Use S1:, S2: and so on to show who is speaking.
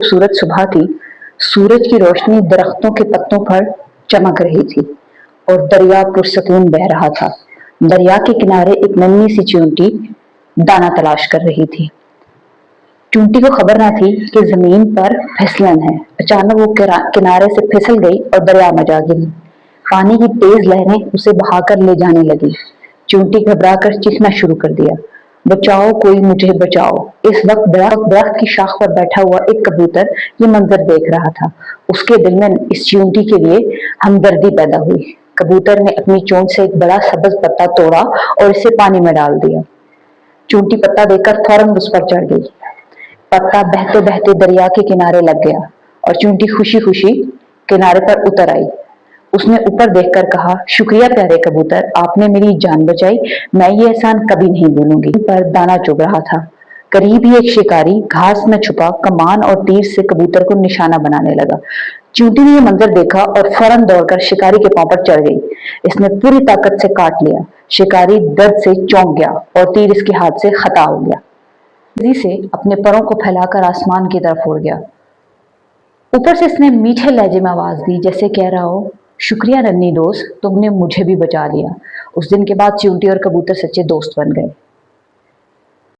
S1: खूबसूरत सुबह थी। सूरज की रोशनी दरख्तों के पत्तों पर चमक रही थी और दरिया पुरसकून बह रहा था। दरिया के किनारे एक नन्ही सी चींटी दाना तलाश कर रही थी। चींटी को खबर न थी कि जमीन पर फिसलन है। अचानक वो किनारे से फिसल गई और दरिया में जा गिरी। पानी की तेज लहरें उसे बहाकर ले जाने लगी। चींटी घबराकर चीखना शुरू कर दिया, बचाओ, कोई मुझे बचाओ। इस वक्त दरख्त की शाख पर बैठा हुआ एक कबूतर ये मंजर देख रहा था। उसके दिल में इस चींटी के लिए हमदर्दी पैदा हुई। कबूतर ने अपनी चोंच से एक बड़ा सब्ज पत्ता तोड़ा और इसे पानी में डाल दिया। चींटी पत्ता देखकर फौरन उस पर चढ़ गई। पत्ता बहते बहते दरिया के किनारे लग गया और चींटी खुशी खुशी किनारे पर उतर आई। उसने ऊपर देखकर कहा, शुक्रिया प्यारे कबूतर, आपने मेरी जान बचाई। मैं ये एहसान कभी नहीं भूलूंगी। पर दाना चुग रहा था। करीब ही एक शिकारी घास में छुपा कमान और तीर से कबूतर को निशाना बनाने लगा। चींटी ने यह मंजर देखा और फौरन दौड़कर शिकारी के पांव पर चढ़ गई। इसने पूरी ताकत से काट लिया। शिकारी दर्द से चौंक गया और तीर इसके हाथ से खता हो गया। तेजी से अपने परों को फैलाकर आसमान की तरफ उड़ गया। ऊपर से इसने मीठे लहजे में आवाज दी, जैसे कह रहा हो, शुक्रिया नन्ही दोस्त, तुमने मुझे भी बचा लिया। उस दिन के बाद चींटी और कबूतर सच्चे दोस्त बन गए।